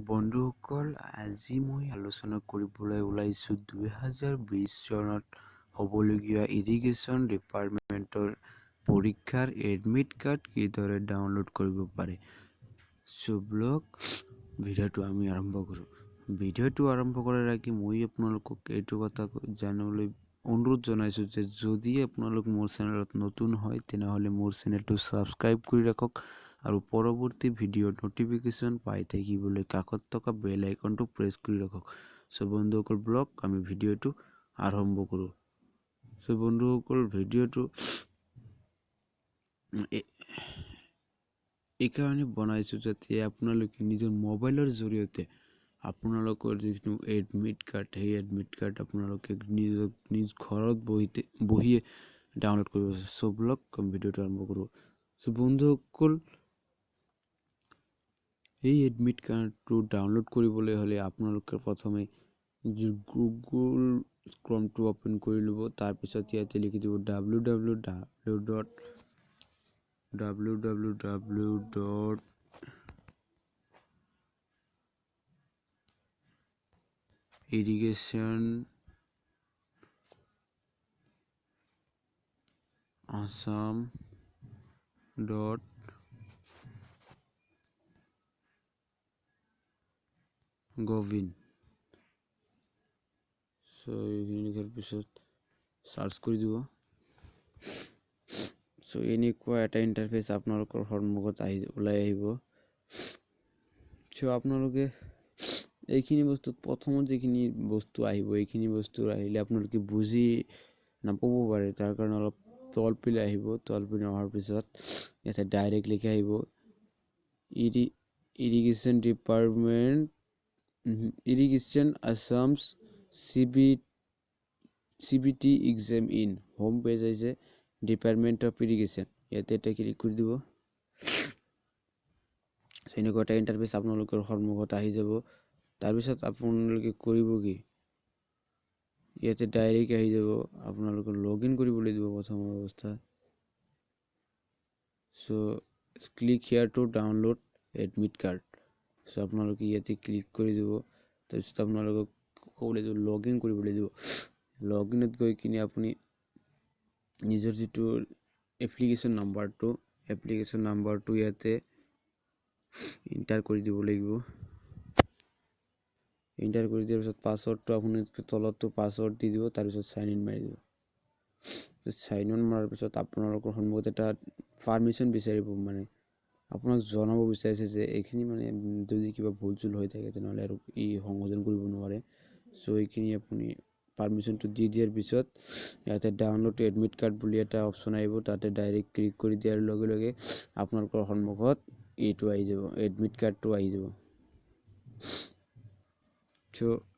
বন্ধুসকল আজি মই আলোচনা কৰিবলৈ ওলাইছো 2020 চনত হ'বলগীয়া ইৰিগেশ্যন ডিপাৰ্টমেণ্টৰ পৰীক্ষাৰ এডমিট কাৰ্ড কিদৰে ডাউনলোড কৰিব পাৰে। ব্লগ ভিডিঅ'টো আমি আৰম্ভ কৰোঁ। ভিডিঅ'টো আৰম্ভ কৰাৰ আগতে মই আপোনালোকক এইটো কথা জানিবলৈ অনুৰোধ জনাইছো যে যদি আপোনালোক মোৰ চেনেলত নতুন হয় তেনেহ'লে মোৰ চেনেলটো সাবস্ক্ৰাইব কৰি ৰাখক আৰু পৰৱৰ্তী ভিডিঅ'ৰ নটিফিকেশ্যন পাই থাকিবলৈ কাষত থকা বেল আইকনটো প্ৰেছ কৰি ৰাখক। বন্ধুসকল ব্লগ আমি ভিডিঅ'টো আৰম্ভ কৰোঁ। বন্ধুসকল ভিডিঅ'টো এইকাৰণে বনাইছো যাতে আপোনালোকে নিজৰ মোবাইলৰ জৰিয়তে আপোনালোকৰ যিটো এডমিট কাৰ্ড সেই এডমিট কাৰ্ড আপোনালোকে নিজ ঘৰত বহিয়ে ডাউনলোড কৰিব। ব্লগ ভিডিঅ'টো আৰম্ভ কৰোঁ। বন্ধুসকল এই এডমিট কাৰ্ডটো ডাউনলোড কৰিবলৈ হ'লে আপোনালোকে প্ৰথমে গুগল ক্ৰমটো ওপেন কৰি ল'ব। তাৰপিছত ইয়াতে লিখি দিব www.irrigation.assam.gov. এইখিনি লিখাৰ পিছত সাৰ্চ কৰি দিব। এনেকুৱা এটা ইণ্টাৰফেচ আপোনালোকৰ সন্মুখত ওলাই আহিব। আপোনালোকে এইখিনি বস্তুত প্ৰথমত যিখিনি বস্তু আহিব এইখিনি বস্তু আহিলে আপোনালোকে বুজি নাপাব পাৰে, তাৰ কাৰণে অলপ তলপিনে আহিব। তলপিনে অহাৰ পিছত ইয়াতে ডাইৰেক্ট লিখি আহিব ইৰিগেশ্যন ডিপাৰ্টমেণ্ট ইৰিগেশ্যন আসামছ CBT exam in home page আহিছে ডিপাৰ্টমেণ্ট অফ ইৰিগেশ্যন। ইয়াতে এটা ক্লিক কৰি দিব। এনেকুৱা এটা ইণ্টাৰফেচ আপোনালোকৰ সন্মুখত আহি যাব। তাৰপিছত আপোনালোকে কৰিব কি, ইয়াতে ডাইৰেক্ট আহি যাব, আপোনালোকে লগ ইন কৰিবলৈ দিব প্ৰথম অৱস্থা। Click here to download admit card. আপোনালোকে ইয়াতে ক্লিক কৰি দিব। তাৰপিছত আপোনালোকক ক'বলৈ দিব লগ ইন কৰিবলৈ দিব। লগ ইনত গৈ কিনে আপুনি নিজৰ যিটো এপ্লিকেশ্যন নাম্বাৰটো ইয়াতে এণ্টাৰ কৰি দিব লাগিব। এণ্টাৰ কৰি দিয়াৰ পিছত পাছৱৰ্ডটো আপুনি তলতটো পাছৱৰ্ড দি দিব। তাৰপিছত চাইন ইন মাৰি দিব। চাইন ইন মাৰাৰ পিছত আপোনালোকৰ সন্মুখত এটা পাৰ্মিশ্যন বিচাৰিব, মানে আপোনাক জনাব বিচাৰিছে যে এইখিনি মানে যদি কিবা ভুল চুল হৈ থাকে তেনেহ'লে আৰু সংশোধন কৰিব নোৱাৰে। এইখিনি আপুনি পাৰ্মিশ্যনটো দি দিয়াৰ পিছত ইয়াতে ডাউনলোড এডমিট কাৰ্ড বুলি এটা অপশ্যন আহিব। তাতে ডাইৰেক্ট ক্লিক কৰি দিয়াৰ লগে লগে আপোনালোকৰ সন্মুখত এইটো আহি যাব, এডমিট কাৰ্ডটো আহি যাব।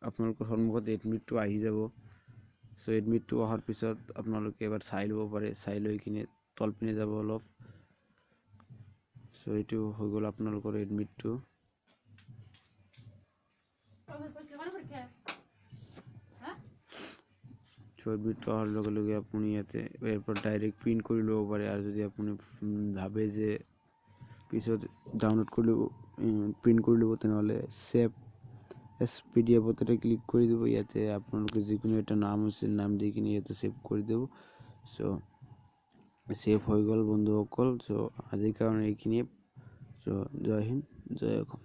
আপোনালোকৰ সন্মুখত এডমিটটো আহি যাব। এডমিটটো অহাৰ পিছত আপোনালোকে এবাৰ চাই ল'ব পাৰে। চাই লৈ কিনে তলপিনে যাব অলপ। এইটো হৈ গ'ল আপোনালোকৰ এডমিটটো। এডমিটটো অহাৰ লগে লগে আপুনি ইয়াতে এয়াৰপৰা ডাইৰেক্ট প্ৰিণ্ট কৰি ল'ব পাৰে। আৰু যদি আপুনি ভাবে যে পিছত ডাউনলোড কৰি ল'ব প্ৰিণ্ট কৰি ল'ব তেনেহ'লে ছেভ এছ PDF এটা ক্লিক কৰি দিব। ইয়াতে আপোনালোকে যিকোনো এটা নাম আছে নাম দি কিনে ইয়াতে ছেভ কৰি দিব। ছেভ হৈ গ'ল বন্ধুসকল। আজিৰ কাৰণে এইখিনিয়ে। জয় হিন্দ, জয় অসম।